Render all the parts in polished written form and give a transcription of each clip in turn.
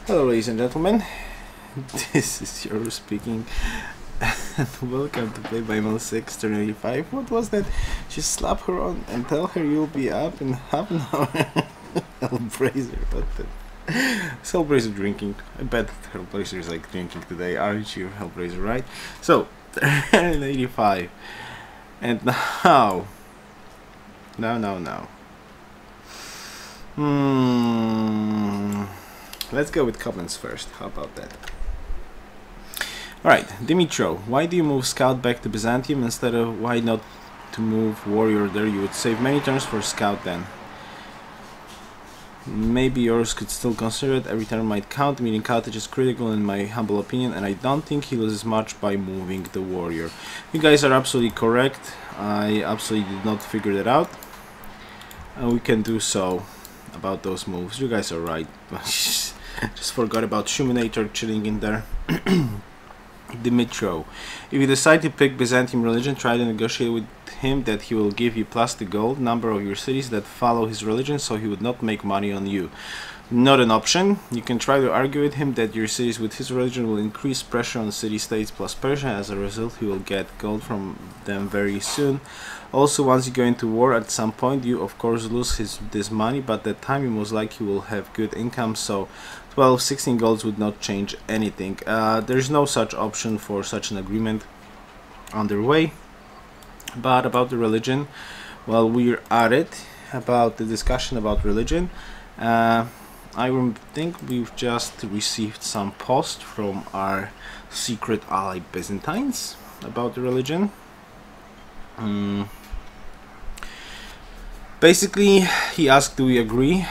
Hello ladies and gentlemen, this is Yoruus speaking and welcome to Play by Mail 6 turn 85. What was that? Just slap her on and tell her you'll be up in half an hour. Hellblazer, what the... Is Hellblazer drinking? I bet Hellblazer is like drinking today, aren't you Hellblazer, right? So, turn 85. And now... Let's go with comments first. How about that? Alright, Dimitro, why do you move Scout back to Byzantium instead of why not to move Warrior there? You would save many turns for Scout then. Maybe yours could still consider it. Every turn might count. Meaning Carthage is critical in my humble opinion, and I don't think he loses much by moving the Warrior. You guys are absolutely correct. I absolutely did not figure that out. And we can do so about those moves. You guys are right. Just forgot about Shuminator chilling in there. Dimitro, if you decide to pick Byzantium religion, try to negotiate with him that he will give you plus the gold number of your cities that follow his religion, so he would not make money on you. Not an option. You can try to argue with him that your cities with his religion will increase pressure on city-states plus Persia. As a result, he will get gold from them very soon. Also, once you go into war at some point, you of course lose this money, but at that time you most likely will have good income, so 12-16 golds would not change anything. There's no such option for such an agreement underway. But about the religion, well, we're at it, about the discussion about religion. I think we've just received some post from our secret ally Byzantines about the religion. Basically, he asked, do we agree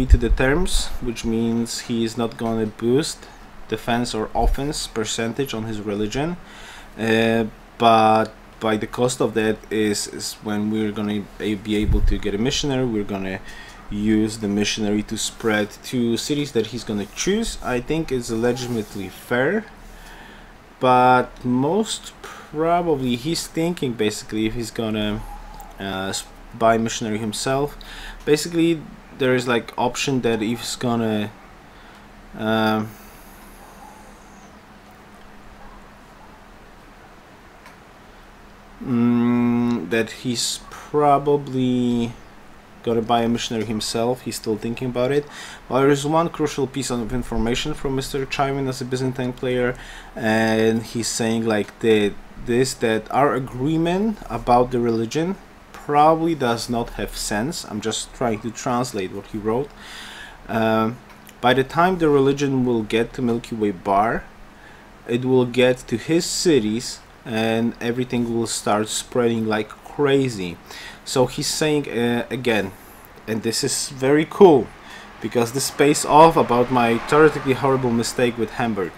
to the terms, which means he is not going to boost defense or offense percentage on his religion, but by the cost of that is when we're going to be able to get a missionary, we're going to use the missionary to spread to cities that he's going to choose. I think it's legitimately fair, but most probably he's thinking basically if he's going to buy missionary himself. Basically there is like option that if he's going to that he's probably gonna buy a missionary himself. He's still thinking about it. Well, there is one crucial piece of information from Mr. Chaiman as a Byzantine player, and he's saying like that our agreement about the religion probably does not have sense. I'm just trying to translate what he wrote. By the time the religion will get to Milky Way Bar, it will get to his cities and everything will start spreading like crazy. So he's saying again, and this is very cool because this pays off about my theoretically horrible mistake with Hamburg.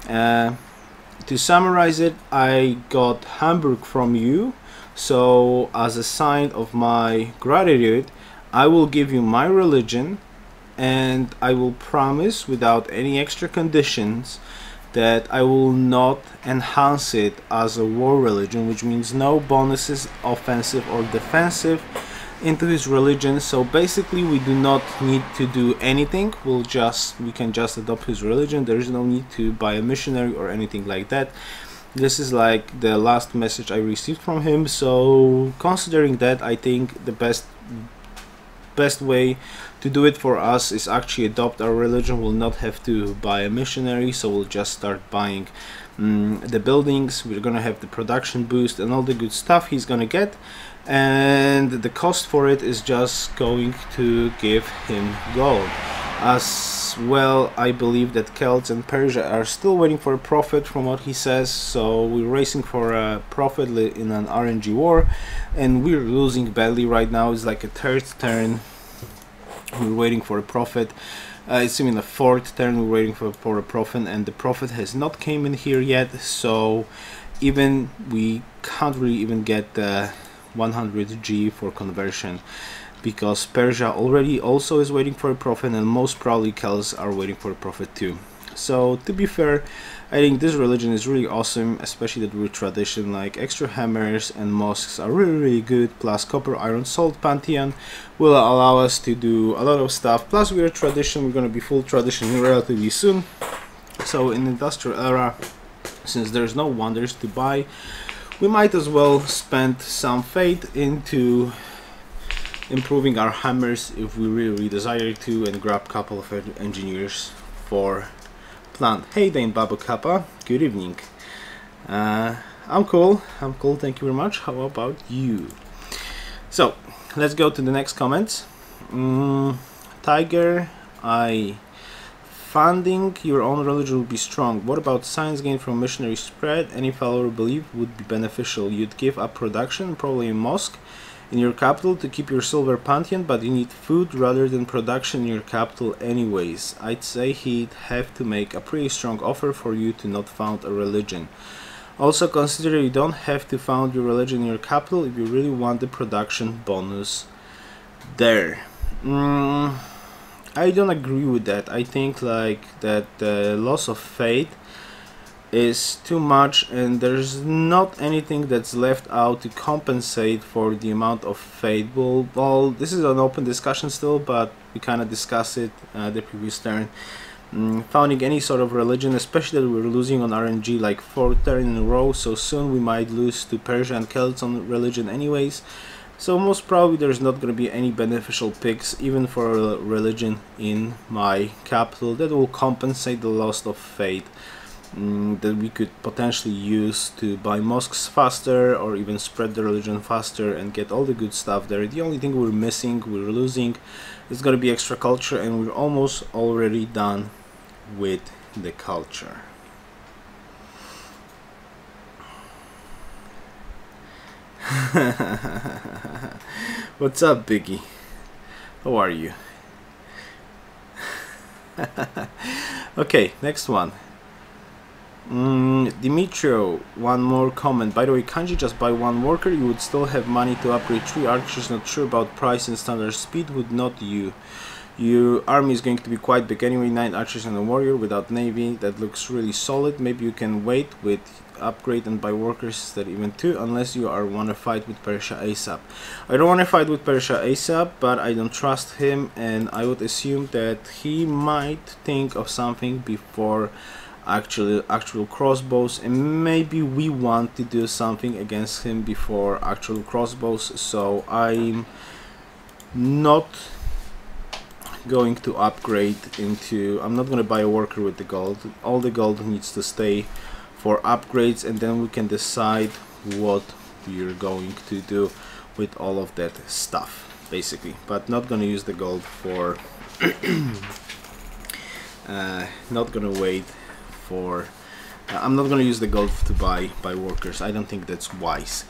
To summarize it, I got Hamburg from you, so as a sign of my gratitude I will give you my religion, and I will promise without any extra conditions that I will not enhance it as a war religion, which means no bonuses offensive or defensive into his religion. So basically we do not need to do anything. We can just adopt his religion. There is no need to buy a missionary or anything like that. This is like the last message I received from him, so considering that, I think the best way to do it for us is actually adopt our religion. We'll not have to buy a missionary, so we'll just start buying the buildings. We're gonna have the production boost and all the good stuff he's gonna get, and the cost for it is just going to give him gold. As well, I believe that Celts and Persia are still waiting for a profit from what he says, so we're racing for a profit in an RNG war, and we're losing badly right now. It's like a third turn we're waiting for a profit. It's even the fourth turn we're waiting for a profit, and the profit has not came in here yet, so even we can't really even get the 100G for conversion, because Persia already also is waiting for a profit, and most probably Celts are waiting for a profit too. So to be fair, I think this religion is really awesome, especially the Druid tradition. Like extra hammers and mosques are really good, plus copper, iron, salt pantheon will allow us to do a lot of stuff. Plus we're tradition, we're gonna be full tradition relatively soon. So in the industrial era, since there's no wonders to buy, we might as well spend some faith into improving our hammers if we really desire to, and grab a couple of engineers for plant. Hey Dane Babu Kappa, good evening. I'm cool, thank you very much. How about you? So let's go to the next comments. Tiger, funding your own religion would be strong. What about science gained from missionary spread? Any follower believe would be beneficial. You'd give up production, probably a mosque in your capital to keep your silver pantheon, but you need food rather than production in your capital anyways. I'd say he'd have to make a pretty strong offer for you to not found a religion. Also consider you don't have to found your religion in your capital if you really want the production bonus there. I don't agree with that. I think like that the loss of faith is too much, and there's not anything that's left out to compensate for the amount of faith. Well, this is an open discussion still, but we kind of discussed it the previous turn. Founding any sort of religion, especially that we're losing on RNG like 4th turn in a row, so soon we might lose to Persia and Celts on religion anyways. So most probably there's not going to be any beneficial picks even for a religion in my capital that will compensate the loss of faith that we could potentially use to buy mosques faster, or even spread the religion faster and get all the good stuff there. The only thing we're missing, we're losing, is going to be extra culture, and we're almost already done with the culture. What's up, Biggie? How are you? Okay, next one. Dimitrio, one more comment. By the way, can't you just buy one worker? You would still have money to upgrade 3 archers. Not sure about price and standard speed. Would not you? Your army is going to be quite big anyway. 9 archers and a warrior without navy. That looks really solid. Maybe you can wait with upgrade and buy workers that even 2, unless you want to fight with Persia ASAP. I don't want to fight with Persia ASAP, but I don't trust him, and I would assume that he might think of something before actual crossbows, and maybe we want to do something against him before actual crossbows. So I'm not going to upgrade into, I'm not going to buy a worker with the gold. All the gold needs to stay for upgrades, and then we can decide what we're going to do with all of that stuff basically, but not going to use the gold for not going to wait for I'm not going to use the gold to buy workers. I don't think that's wise.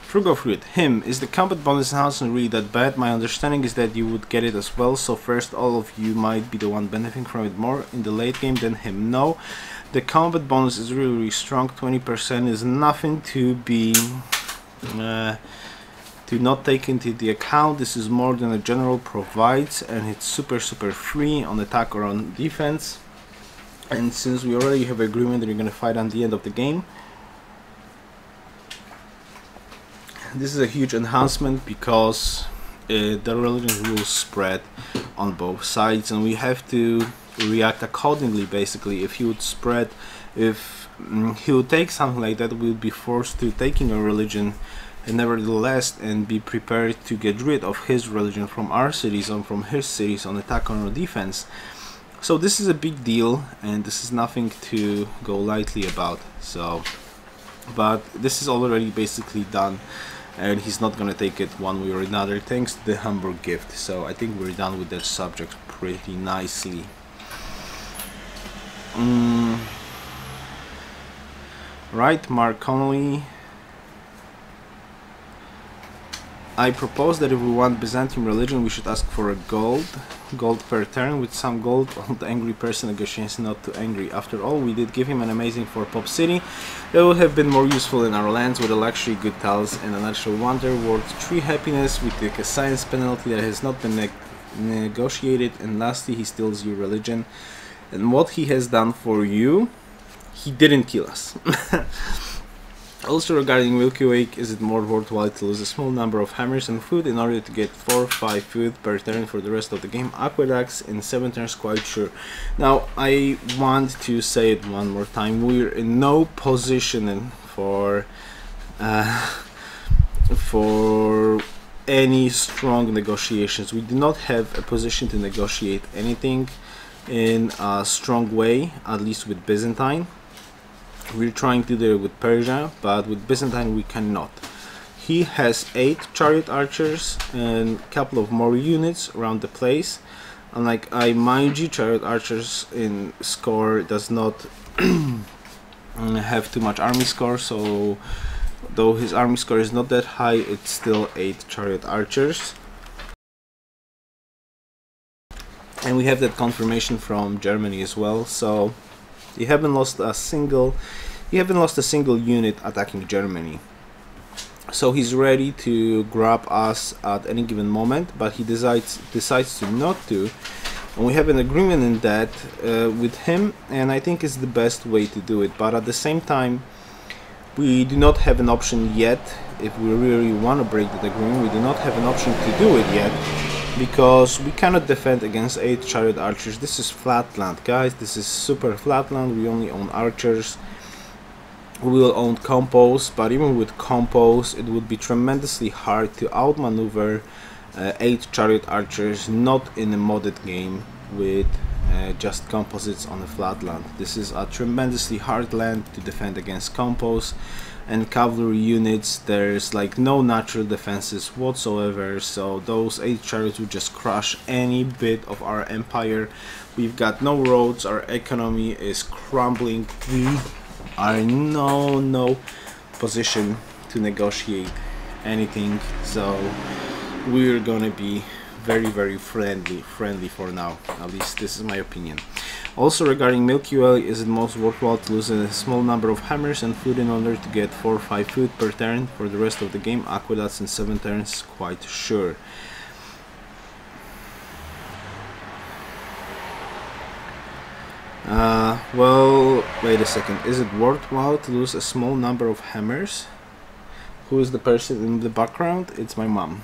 Frugofruit, him, is the combat bonus in House really that bad? My understanding is that you would get it as well, so first all of you might be the one benefiting from it more in the late game than him. No, the combat bonus is really strong. 20% is nothing to be to not take into the account. This is more than a general provides, and it's super free on attack or on defense. And since we already have agreement that we're going to fight on the end of the game, this is a huge enhancement, because the religion will spread on both sides, and we have to react accordingly. Basically, if he would spread, if he would take something like that, we would be forced to taking a religion, and nevertheless, and be prepared to get rid of his religion from our cities and from his cities on attack or on defense. So this is a big deal, and this is nothing to go lightly about. So, but this is already basically done, and he's not gonna take it one way or another thanks to the Hamburg gift. So I think we're done with that subject pretty nicely. Right, Mark Connolly. I propose that if we want Byzantine religion, we should ask for a gold per turn. With some gold, the angry person negotiates not too angry. After all, we did give him an amazing 4-pop city that would have been more useful in our lands, with a luxury, good tiles, and a natural wonder worth 3 happiness. We take a science penalty that has not been negotiated, and lastly, he steals your religion And what he has done for you, he didn't kill us. Also regarding Milky Way, is it more worthwhile to lose a small number of hammers and food in order to get 4 or 5 food per turn for the rest of the game? Aqueducts in 7 turns, quite sure. Now I want to say it one more time, we're in no position for any strong negotiations. We do not have a position to negotiate anything in a strong way, at least with Byzantine. We're trying to do it with Persia, but with Byzantine we cannot. He has 8 chariot archers and a couple of more units around the place. Unlike I, mind you, chariot archers in score does not have too much army score, so though his army score is not that high, it's still 8 chariot archers. And we have that confirmation from Germany as well, so you haven't lost a single unit attacking Germany. So he's ready to grab us at any given moment, but he decides to not to. And we have an agreement in that with him, and I think it's the best way to do it. But at the same time, we do not have an option yet. If we really want to break that agreement, we do not have an option to do it yet, because we cannot defend against 8 chariot archers. This is flatland, guys. This is super flatland. We only own archers. We will own compos, but even with compos, it would be tremendously hard to outmaneuver 8 chariot archers, not in a modded game with just composites on a flatland. This is a tremendously hard land to defend against compos and cavalry units. There's like no natural defenses whatsoever, so those 8 chariots would just crush any bit of our empire. We've got no roads, our economy is crumbling. We are in no position to negotiate anything, so we're gonna be very friendly for now. At least this is my opinion. Also regarding Milky Way, is it most worthwhile to lose a small number of hammers and food in order to get 4 or 5 food per turn for the rest of the game? Aqueducts in 7 turns, quite sure. Well, wait a second. Is it worthwhile to lose a small number of hammers? Who is the person in the background? It's my mom.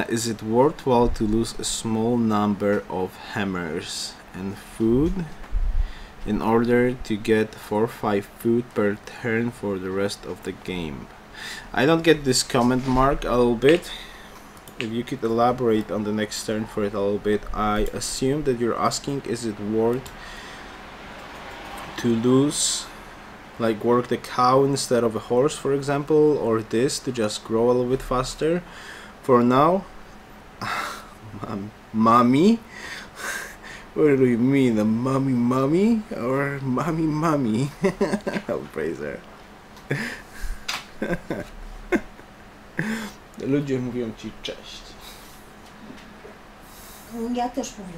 Is it worthwhile to lose a small number of hammers and food in order to get 4 or 5 food per turn for the rest of the game? I don't get this comment, Mark, a little bit. If you could elaborate on the next turn for it a little bit. I assume that you're asking, is it worth to lose, like work the cow instead of a horse, for example, or this to just grow a little bit faster? For now, mommy? What do you mean, a mommy or mommy? I'll praise her. Ludzie mówią ci cześć. Ja też mówię.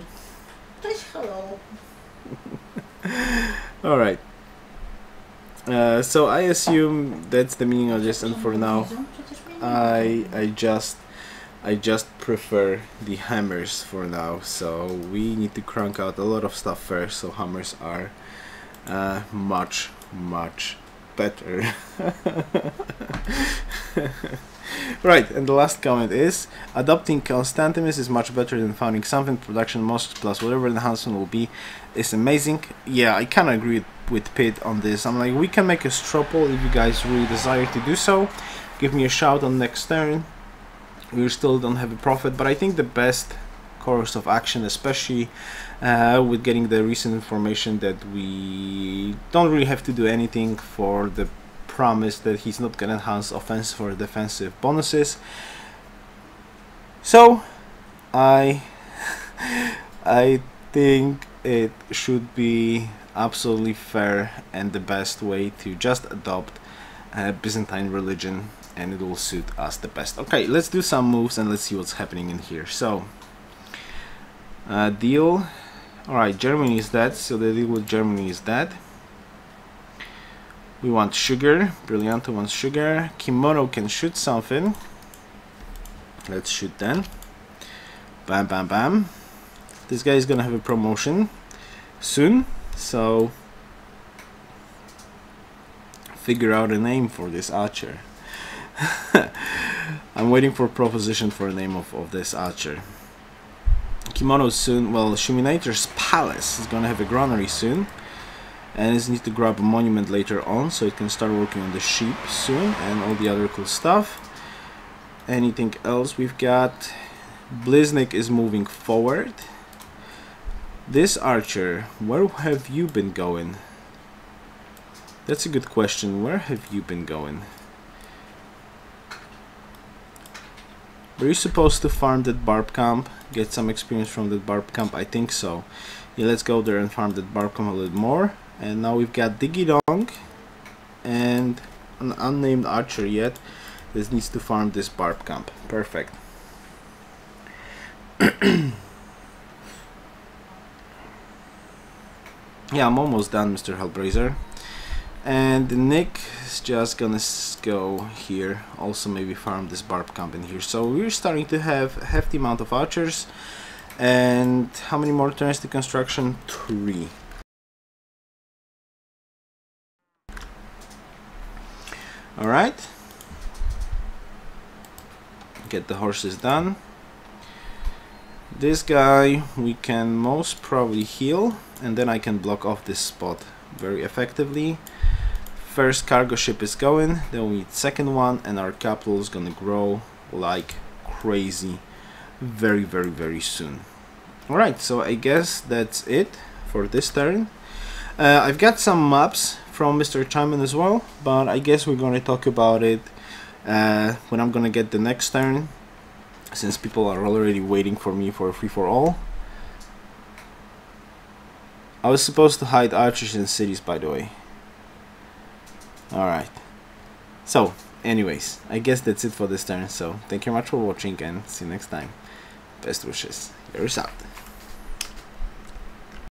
Cześć, hello. Alright. So I assume that's the meaning of this, and for now I just prefer the hammers for now, so we need to crank out a lot of stuff first, so hammers are much better. Right, and the last comment is, adopting Constantimus is much better than founding something. Production mosques plus whatever enhancement will be is amazing. Yeah, I kinda agree with Pitt on this. I'm like, we can make a stropole if you guys really desire to do so. Give me a shout on next turn. We still don't have a profit, but I think the best course of action, especially with getting the recent information that we don't really have to do anything for the promise that he's not gonna enhance offensive or defensive bonuses. So I think it should be absolutely fair and the best way to just adopt Byzantine religion, and it will suit us the best. Okay, let's do some moves and let's see what's happening in here. So deal. Alright, Germany is dead, so the deal with Germany is dead. We want sugar. Brilliant wants sugar. Kimono can shoot something. Let's shoot then. Bam, bam, bam. This guy is gonna have a promotion soon, so figure out a name for this archer. I'm waiting for a proposition for a name of this archer. Kimono soon, well, Shuminator's Palace is gonna have a granary soon, and it needs to grab a monument later on, so it can start working on the sheep soon and all the other cool stuff. Anything else we've got? Bliznik is moving forward. This archer, where have you been going? That's a good question. Where have you been going? Were you supposed to farm that barb camp? Get some experience from that barb camp? I think so. Yeah, let's go there and farm that barb camp a little more. And now we've got Digidong and an unnamed archer yet. This needs to farm this barb camp. Perfect. Yeah, I'm almost done, Mr. Hellblazer. And Nick is just gonna go here, also maybe farm this barb camp in here. So we're starting to have a hefty amount of archers. And how many more turns to construction? 3. Alright. Get the horses done. This guy we can most probably heal, and then I can block off this spot very effectively. First cargo ship is going, then we need second one, and our capital is gonna grow like crazy very soon. Alright, so I guess that's it for this turn. I've got some maps from Mr. Gentelmen as well, but I guess we're gonna talk about it when I'm gonna get the next turn, since people are already waiting for me for a free-for-all. I was supposed to hide archers in cities, by the way. Alright. So, anyways, I guess that's it for this turn. So, thank you very much for watching and see you next time. Best wishes. Yoruus out.